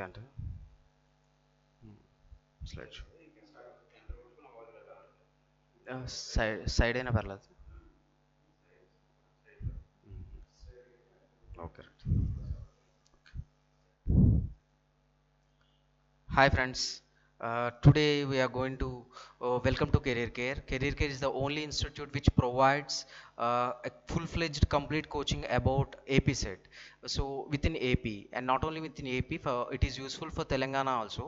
second. Slideshow. Side అయినా పర్లేదు. Okay. Hi friends. Today we are going to welcome to Career Care. Career Care is the only institute which provides a full-fledged complete coaching about AP set. So within AP and not only within AP, it is useful for Telangana also,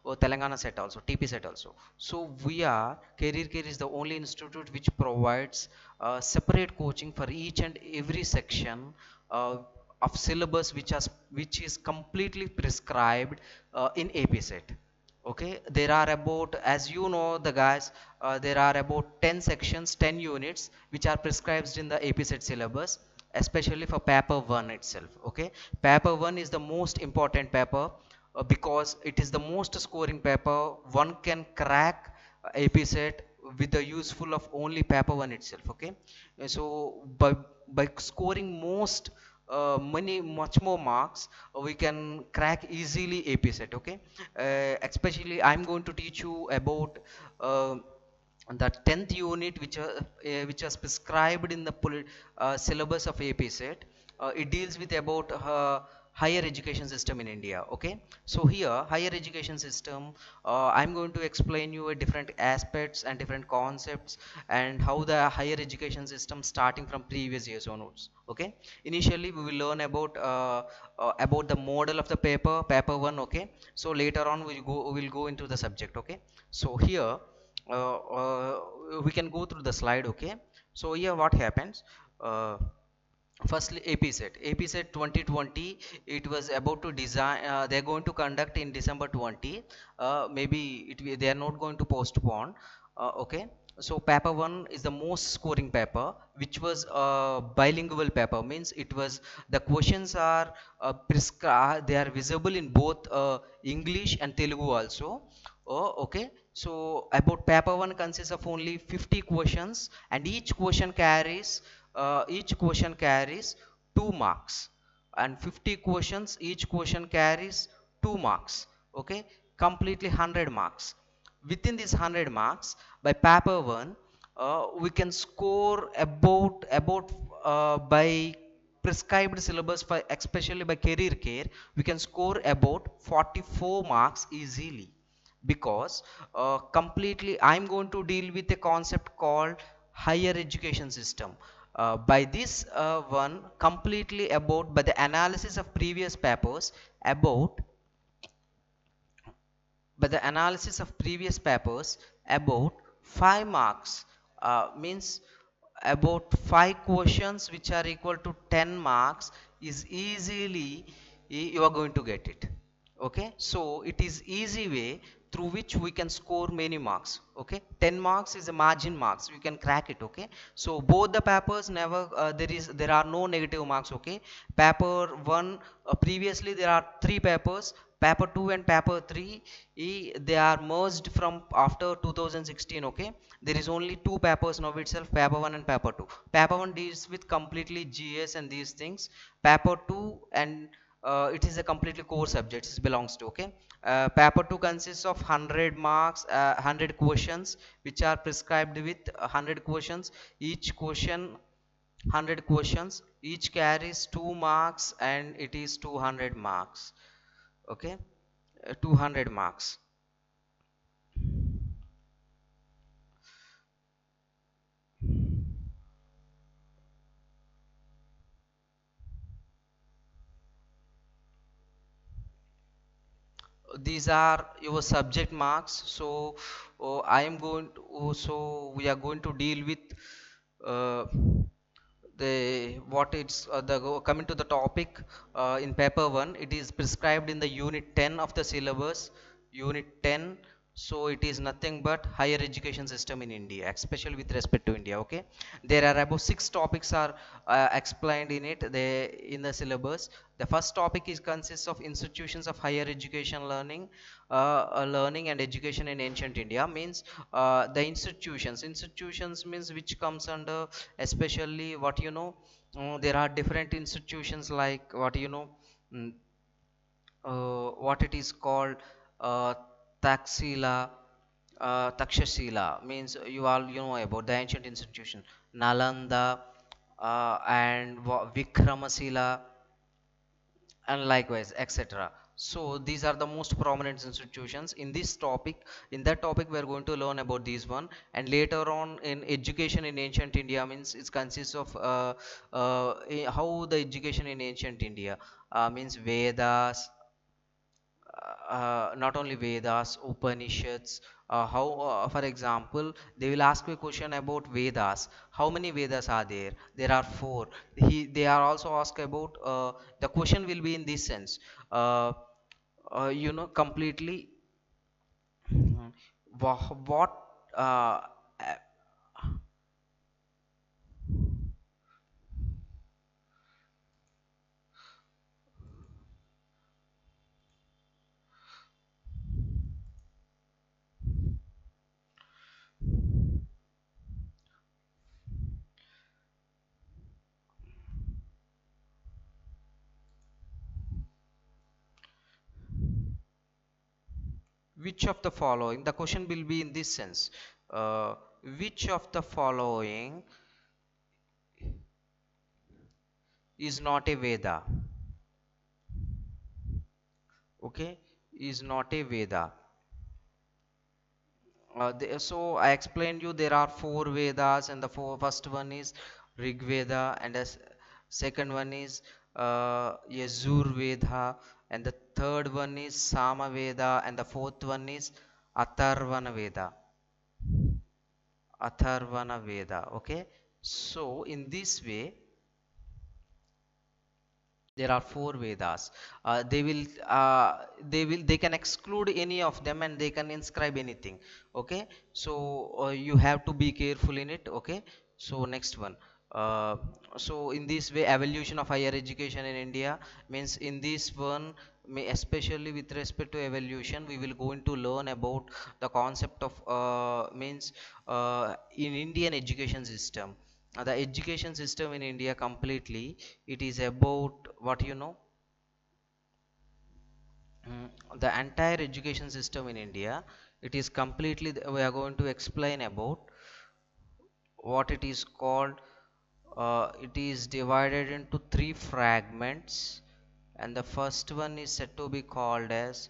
or Telangana set also, TP set also. So Career Care is the only institute which provides separate coaching for each and every section uh, of syllabus which is completely prescribed in AP set. Okay, there are about, as you know, the guys, there are about 10 sections, 10 units which are prescribed in the AP set syllabus, especially for paper 1 itself. Okay, paper 1 is the most important paper because it is the most scoring paper. One can crack AP set with the useful of only paper 1 itself. Okay, so by scoring much more marks, we can crack easily AP set. Okay, especially I'm going to teach you about uh, the 10th unit which was prescribed in the syllabus of AP set. It deals with about higher education system in India. Okay, so here higher education system, I'm going to explain you a different aspects and different concepts and how the higher education system starting from previous years onwards. Okay, initially we will learn about the model of the paper 1. Okay, so later on we'll go into the subject. Okay, so here we can go through the slide. Okay, so here what happens, uh, firstly AP set 2020, it was about to design, they're going to conduct in December 20. Maybe they are not going to postpone. Okay, so paper 1 is the most scoring paper, which was a bilingual paper, means it was, the questions are prescribed, they are visible in both English and Telugu also. Oh, okay. So about paper 1 consists of only 50 questions, and each question carries 2 marks, and 50 questions, each question carries 2 marks. Okay, completely 100 marks. Within these 100 marks, by paper 1, we can score about by prescribed syllabus, for especially by career care, we can score about 44 marks easily, because completely I'm going to deal with a concept called higher education system. By this one completely about by the analysis of previous papers, about by the analysis of previous papers, about 5 marks, means about 5 questions which are equal to 10 marks is easily, you are going to get it. Okay, so it is easy way through which we can score many marks. Okay, 10 marks is a margin marks, you can crack it. Okay, so both the papers never, there are no negative marks. Okay, paper 1, previously there are 3 papers, paper 2 and paper 3, they are merged from after 2016. Okay, there is only 2 papers now itself, paper 1 and paper 2. Paper 1 deals with completely GS and these things. Paper 2 and it is a completely core subject it belongs to. Okay, paper 2 consists of 100 marks, 100 questions which are prescribed with 100 questions, each question 100 questions, each carries 2 marks, and it is 200 marks. Okay, 200 marks. These are your subject marks. So I am going to, so we are going to deal with uh, the what it's coming to the topic. In paper 1, it is prescribed in the unit 10 of the syllabus, unit 10. So it is nothing but higher education system in India, especially with respect to India. Okay, there are about 6 topics are explained in it, they in the syllabus. The first topic is consists of institutions of higher education learning and education in ancient India, means the institutions means which comes under, especially what you know, there are different institutions like what you know, mm, what it is called, uh, Taxila, Takshashila means you all know about the ancient institution, Nalanda, and Vikramasila, and likewise, etc. So these are the most prominent institutions in this topic. In that topic, we are going to learn about these one, and later on in education in ancient India means it consists of how the education in ancient India means Vedas, not only Vedas, Upanishads. How, for example, they will ask you a question about Vedas. How many Vedas are there? There are four. They are also asked about. The question will be in this sense. Uh, Completely. What? Uh, which of the following? The question will be in this sense. Uh, which of the following is not a Veda? Okay, is not a Veda. So I explained you there are four Vedas, and the first one is Rig Veda, and the second one is Yajur Veda, and the third one is Sama Veda, and the fourth one is Atharvana Veda. Atharvana Veda. Okay, so in this way there are four Vedas. They can exclude any of them, and they can inscribe anything. Okay, so you have to be careful in it. Okay, so next one. uh, so in this way, evolution of higher education in India means in this one, especially with respect to evolution, we will going to learn about the concept of means in Indian education system. The education system in India completely, it is about what you know. The entire education system in India, it is completely, we are going to explain about what it is called. It is divided into three fragments, and the first one is said to be called as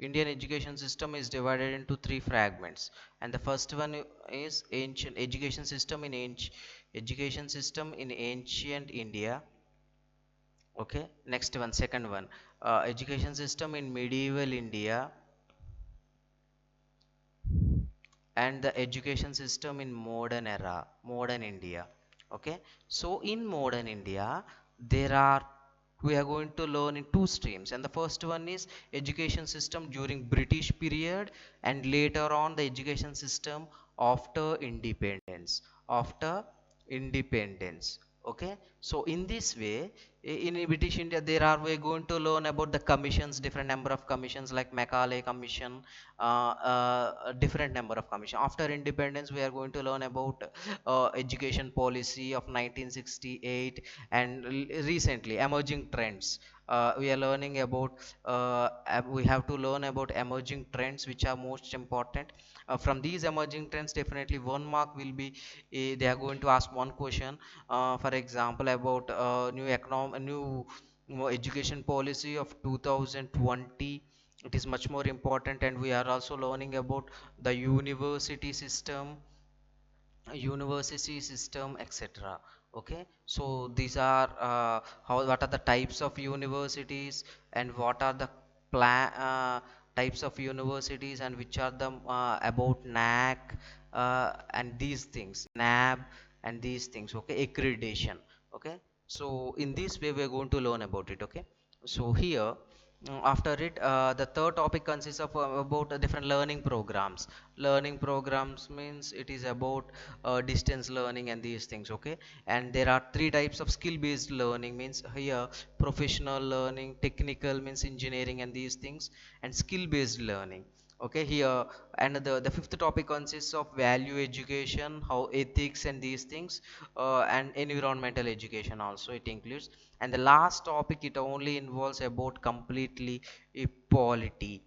Indian education system is divided into three fragments, and the first one is ancient education system in ancient India. Okay, next one, second one, education system in medieval India, and the education system in modern era, modern India. Okay, so in modern India, there are, we are going to learn in two streams, and the first one is education system during British period, and later on the education system after independence, after independence. Okay, so in this way, in British India, there are, we're going to learn about the commissions, different number of commissions like Macaulay Commission, different number of commission. After independence, we are going to learn about education policy of 1968, and recently emerging trends. We are learning about, we have to learn about emerging trends which are most important. From these emerging trends, definitely 1 mark will be, they are going to ask one question, for example, about new education policy of 2020. It is much more important, and we are also learning about the university system, etc. Okay, so these are how, what are the types of universities, and what are the plan types of universities, and which are the about NAC, and these things, NAB, and these things. Okay, accreditation. Okay, so in this way we are going to learn about it. Okay, so here, after it, the third topic consists of about different learning programs. Learning programs means it is about distance learning and these things. Okay, and there are three types of skill based learning, means here professional learning, technical means engineering and these things, and skill based learning. Okay, here, and the fifth topic consists of value education, how ethics and these things, and environmental education also it includes. And the last topic, it only involves about completely polity.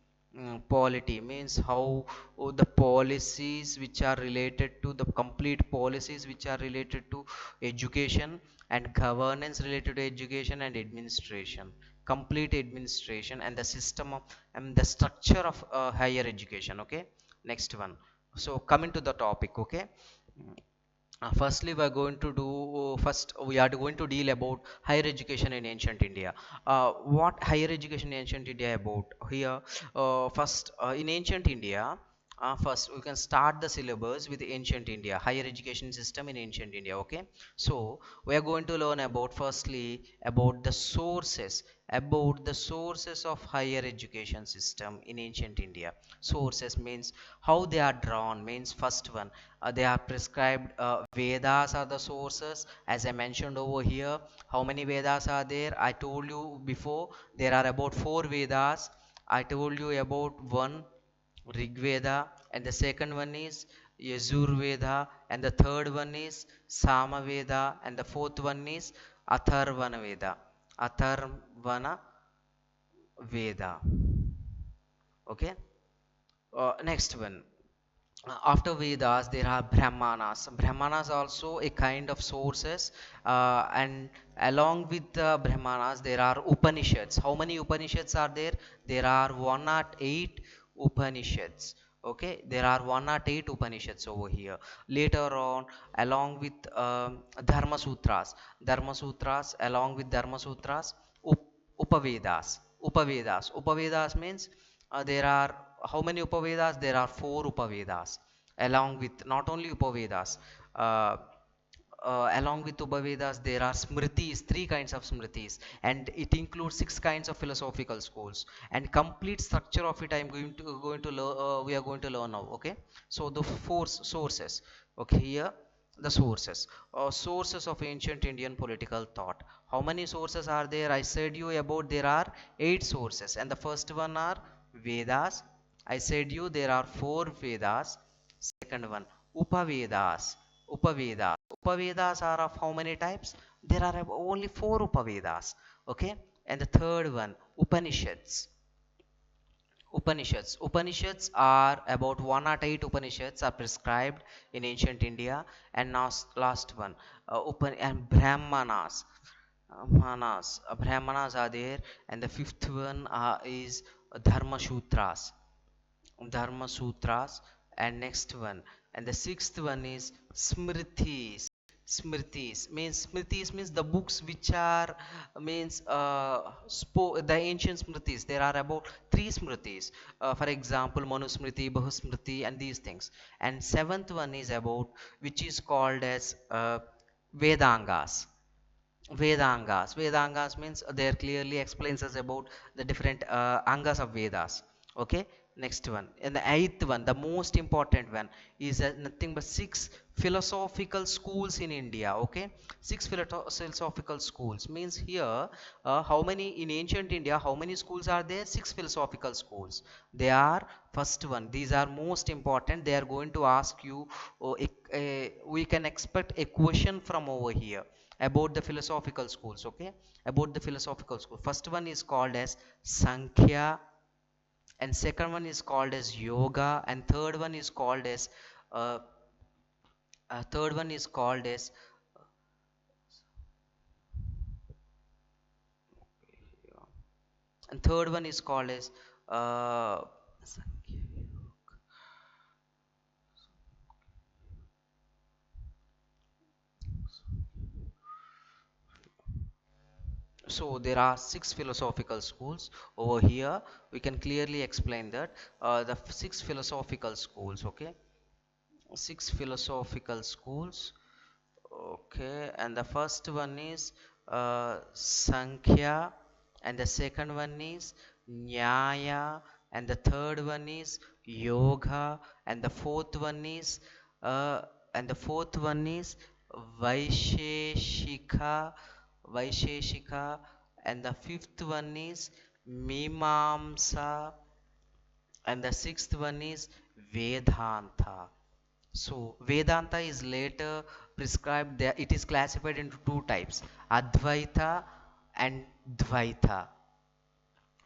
Polity means how the policies which are related to the complete policies which are related to education and governance related to education and administration, complete administration and the system of and the structure of higher education. Okay, next one. So coming to the topic. Okay, firstly we are going to do first we are going to deal about higher education in ancient India. What higher education in ancient India about here? First, in ancient India, first we can start the syllabus with ancient India, higher education system in ancient India. Okay, so we are going to learn about firstly about the sources, about the sources of higher education system in ancient India. Sources means how they are drawn, means first one, they are prescribed. Vedas are the sources, as I mentioned over here. How many Vedas are there? I told you before, there are about four Vedas. I told you about one, Rig Veda, and the second one is Yajur Veda, and the third one is Sama Veda, and the fourth one is Atharvana Veda. Atharvana Veda. Okay, next one. After Vedas, there are Brahmanas. Brahmanas also a kind of sources, and along with the Brahmanas, there are Upanishads. How many Upanishads are there? There are 108 Upanishads. Okay, there are 108 Upanishads over here. Later on, along with Dharma Sutras, Dharma Sutras, along with Dharma Sutras, Upavedas. Upavedas. Upavedas means there are how many Upavedas? There are four Upavedas. Along with not only Upavedas, uh, along with Upavedas, there are Smritis, three kinds of Smritis, and it includes six kinds of philosophical schools. And complete structure of it, I am going to learn. We are going to learn now. Okay, so the four sources. Okay, here the sources, sources of ancient Indian political thought. How many sources are there? I said you about there are eight sources, and the first one are Vedas. I said you there are four Vedas. Second one, Upavedas. Upavedas. Upavedas are of how many types? There are only four Upavedas. Okay, and the third one, Upanishads. Upanishads are about 108 Upanishads are prescribed in ancient India. And now last one, and Brahmanas. Brahmanas are there. And the fifth one is Dharma Sutras. Dharma Sutras. And next one, and the sixth one is Smritis. Smritis means the books which are means the ancient Smritis. There are about three Smritis. For example, Manusmriti, Bahusmriti, and these things. And seventh one is about which is called as Vedangas. Vedangas means there clearly explains us about the different angas of Vedas. Okay, next one. And the eighth one, the most important one, is nothing but six philosophical schools in India. Okay, six philosophical schools means here, how many in ancient India? How many schools are there? Six philosophical schools. They are first one. These are most important. They are going to ask you. We can expect a question from over here about the philosophical schools. Okay, about the philosophical school, first one is called as Sankhya, and second one is called as Yoga, and uh, third one is called as and third one is called as uh, so there are six philosophical schools over here. We can clearly explain that the six philosophical schools. Okay, six philosophical schools. Okay, and the first one is Sankhya, and the second one is Nyaya, and the third one is Yoga, and the fourth one is uh, Vaisheshika, Vaisheshika, and the fifth one is Mimamsa, and the sixth one is Vedanta. So Vedanta is later prescribed there. It is classified into two types, Advaita and Dvaita.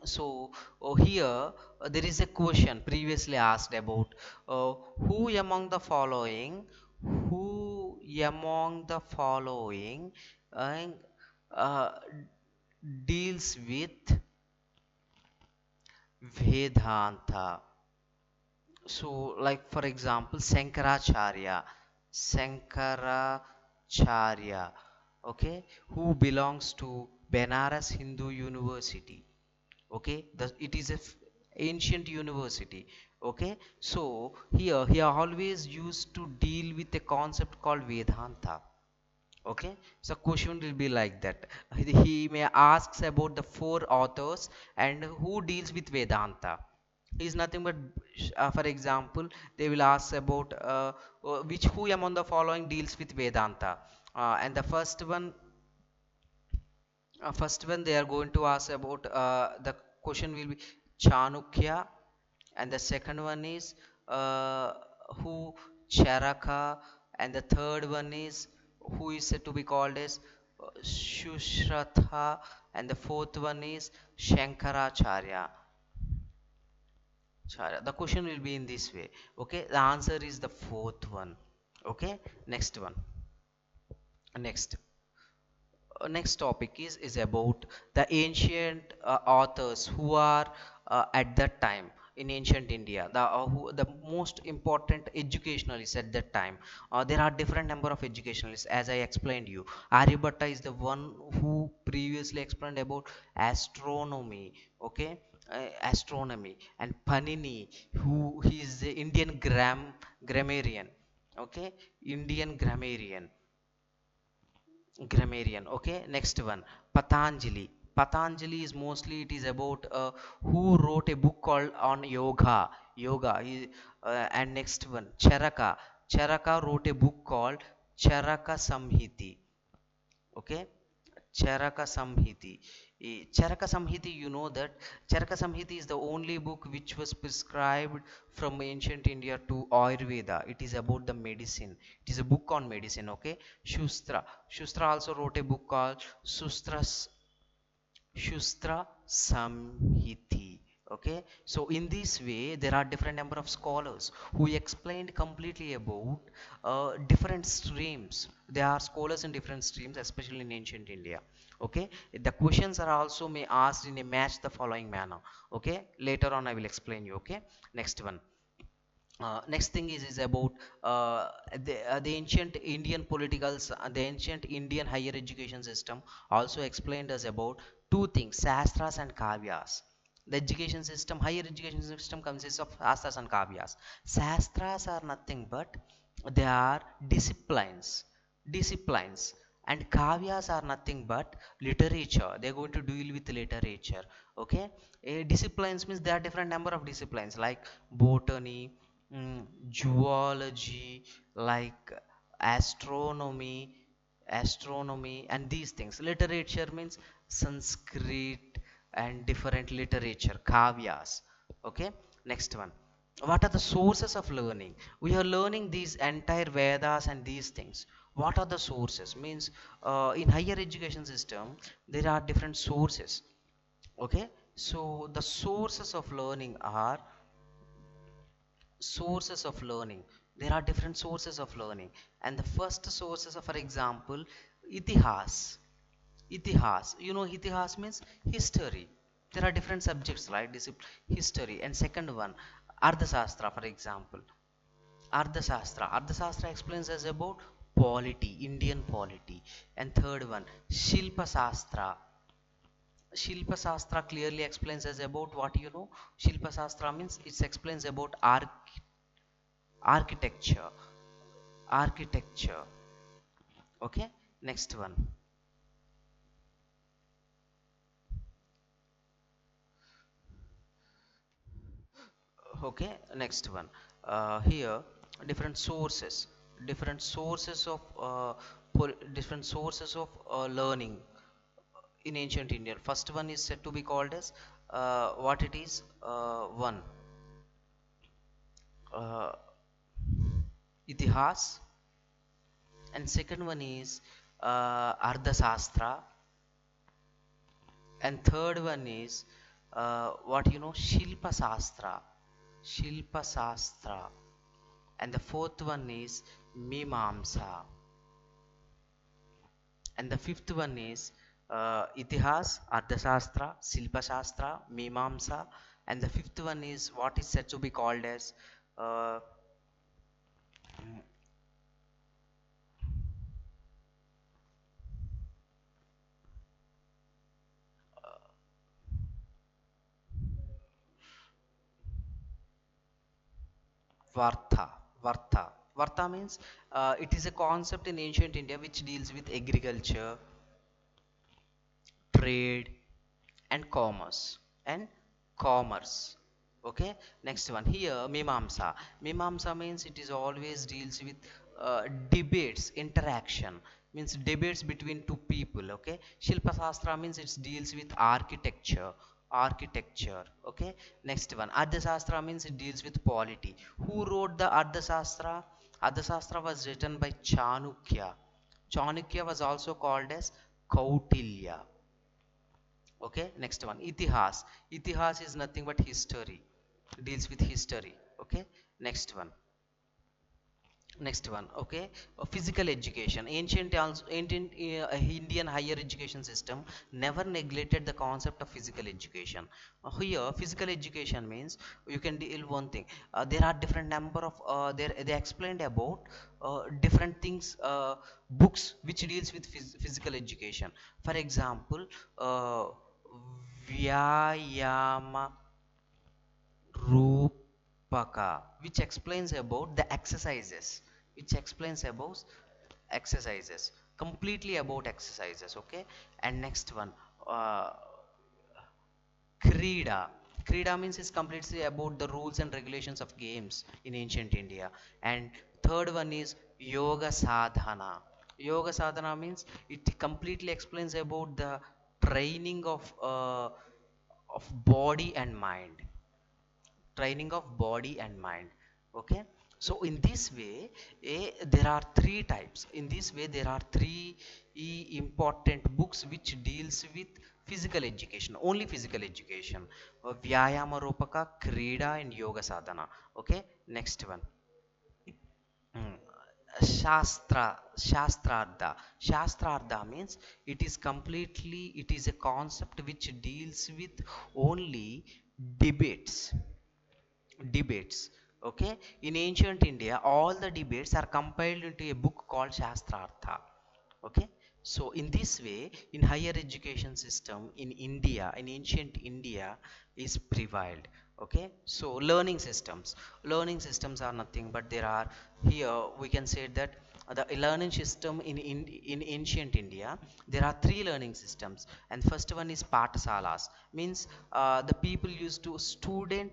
So here there is a question previously asked about who among the following, who among the following uh, uh, deals with Vedanta. So, like for example, Sankaracharya, okay, who belongs to Benares Hindu University, okay, it is a ancient university, okay. So here he always used to deal with a concept called Vedanta, okay. So question will be like that. He may asks about the four authors and who deals with Vedanta. He is nothing but for example, they will ask about which who among the following deals with Vedanta, and the first one they are going to ask about, the question will be Chanukya, and the second one is who Charaka, and the third one is who is said to be called as Shushratha, and the fourth one is Shankaracharya. The question will be in this way. Okay, the answer is the fourth one. Okay, next one. Next. Next topic is about the ancient authors who are at that time in ancient India, the most important educationalists at that time. There are different number of educationalists, as I explained you. Aryabhatta is the one who previously explained about astronomy, okay, astronomy, and Panini, who he is the Indian grammarian, okay, Indian grammarian. Okay, next one, Patanjali is mostly it is about who wrote a book called on yoga and next one, Charaka wrote a book called Charaka Samhiti, okay, Charaka Samhiti. Charaka Samhiti, you know that Charaka Samhiti is the only book which was prescribed from ancient India to Ayurveda. It is about the medicine. It is a book on medicine, okay. Shustra also wrote a book called Shustra Samhiti. Okay, so in this way, there are different number of scholars who explained completely about different streams. There are scholars in different streams, especially in ancient India. Okay, the questions are also may asked in a match the following manner. Okay, later on I will explain you. Okay, next one. Next thing is about the ancient Indian the ancient Indian higher education system also explained us about two things, Shastras and Kavyas. The education system, higher education system consists of Shastras and Kavyas. Shastras are nothing but they are disciplines, and Kavyas are nothing but literature. They are going to deal with literature. Okay, disciplines means there are different number of disciplines like botany, zoology, like astronomy, and these things. Literature means Sanskrit and different literature, kavyas. Okay, next one. What are the sources of learning? We are learning these entire Vedas and these things. What are the sources? Means in higher education system there are different sources. Okay, so the sources of learning are sources of learning. There are different sources of learning, and the first sources are, for example, itihas. Itihas means history. There are different subjects, right? History. And second one, Ardhasastra, for example. Ardhasastra explains us about polity, Indian polity. And third one, Shilpa Sastra. Shilpa Sastra clearly explains us about what you know. Shilpa Sastra means it explains about architecture. Architecture. Okay, next one. Okay, next one. Here, different sources, different sources of learning in ancient India. First one is said to be called as what it is. One. uh, itihas, and second one is ardhasastra, and third one is what you know, shilpa sastra, and the fourth one is mimamsa, and the fifth one is itihas, ardhashastra, shilpashastra, mimamsa, and the fifth one is what is said to be called as uh, vartha. Vartha means it is a concept in ancient India which deals with agriculture, trade, and commerce. Okay, next one here, mimamsa means it is always deals with debates, interaction, means debates between two people. Okay, shilpa sastra means it deals with architecture. Okay, next one, ardhasastra means it deals with polity. Who wrote the ardhasastra was written by Chanukya was also called as Kautilya. Okay, next one, itihas is nothing but history, deals with history. Okay, next one, okay, physical education. Ancient Indian higher education system never neglected the concept of physical education. Here physical education means you can deal one thing. There are different number of they explained about different things, books which deals with physical education. For example, vyayama Rupaka, which explains about the exercises, which explains about exercises, completely about exercises. Okay, and next one, uh, Krida. Krida means is completely about the rules and regulations of games in ancient India. And third one is Yoga Sadhana. Yoga Sadhana means it completely explains about the training of body and mind, training of body and mind. Okay, so in this way, there are three types. In this way there are three important books which deals with physical education, only physical education: vyayama rupaka, krida, and yoga sadhana. Okay, next one. Mm. Shastrartha means it is a concept which deals with only debates, debates. Okay, in ancient India all the debates are compiled into a book called Shastrartha. Okay, so in this way, in higher education system in India, in ancient India, is prevailed. Okay, so learning systems are nothing but there are, here we can say that the learning system in ancient India, there are three learning systems. And first one is Patasalas, means the people used to student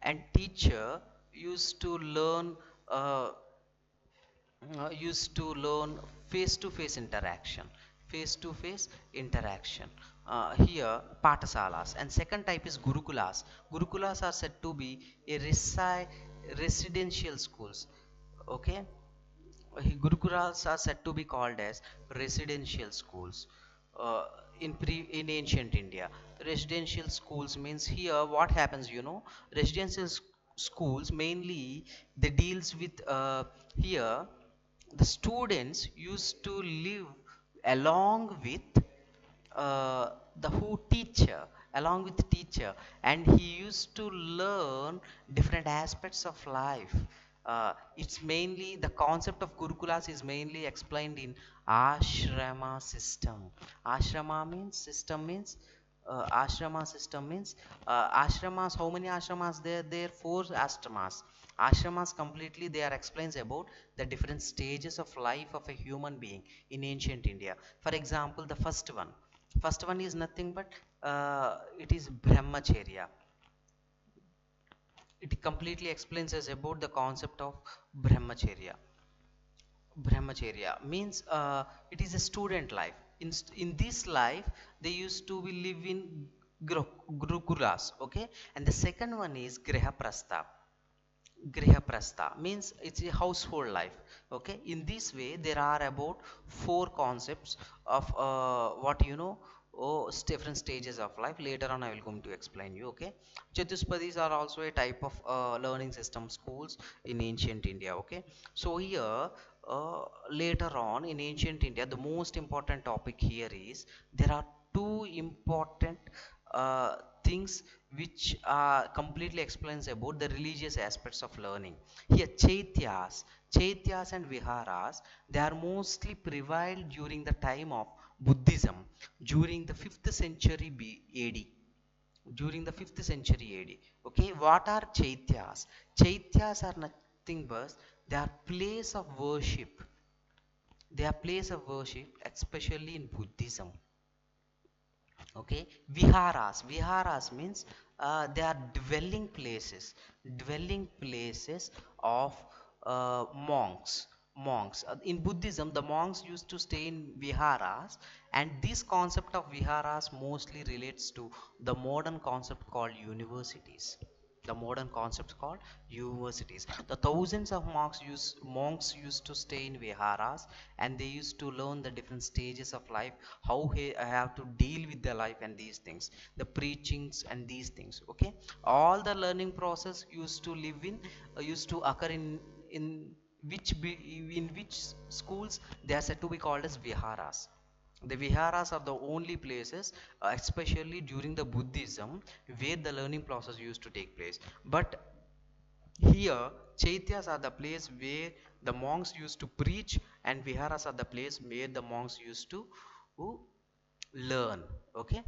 and teacher used to learn, uh, face to face interaction, face to face interaction. Here patasalas. And second type is gurukulas are said to be a residential schools. Okay, Gurukulas are said to be called as residential schools. In ancient India, residential schools means here what happens, you know, residential schools mainly they deals with, here the students used to live along with uh, the who teacher, along with the teacher, and he used to learn different aspects of life. It's mainly the concept of gurukulas is mainly explained in ashrama system. Ashramas, how many ashramas there? Four ashramas completely they are explains about the different stages of life of a human being in ancient India. For example, the first one is nothing but it is brahmacharya. It completely explains us about the concept of brahmacharya. Brahmacharya means it is a student life. In this life they used to be live in gurukulas, okay. And the second one is grihaprastha. Grihaprastha means it's a household life, okay. In this way there are about four concepts of what you know, different stages of life. Later on I will going to explain you, okay. Chatuspadis are also a type of learning system schools in ancient India, okay. So here later on in ancient India, the most important topic here is there are two important uh, things which completely explains about the religious aspects of learning. Here, chaityas and viharas, they are mostly prevailed during the time of Buddhism, during the 5th century AD. During the 5th century AD. Okay, what are chaityas? Chaityas are nothing but they are place of worship. They are place of worship, especially in Buddhism. Okay, viharas means they are dwelling places of monks. In Buddhism the monks used to stay in viharas, and this concept of viharas mostly relates to the modern concept called universities. The modern concepts called universities. The thousands of monks used to stay in viharas, and they used to learn the different stages of life, how he have to deal with the life and these things, the preachings and these things. Okay, all the learning process used to occur in which schools they are said to be called as viharas. The viharas are the only places, especially during the Buddhism, where the learning process used to take place. But here, chaityas are the place where the monks used to preach, and viharas are the place where the monks used to learn. Okay.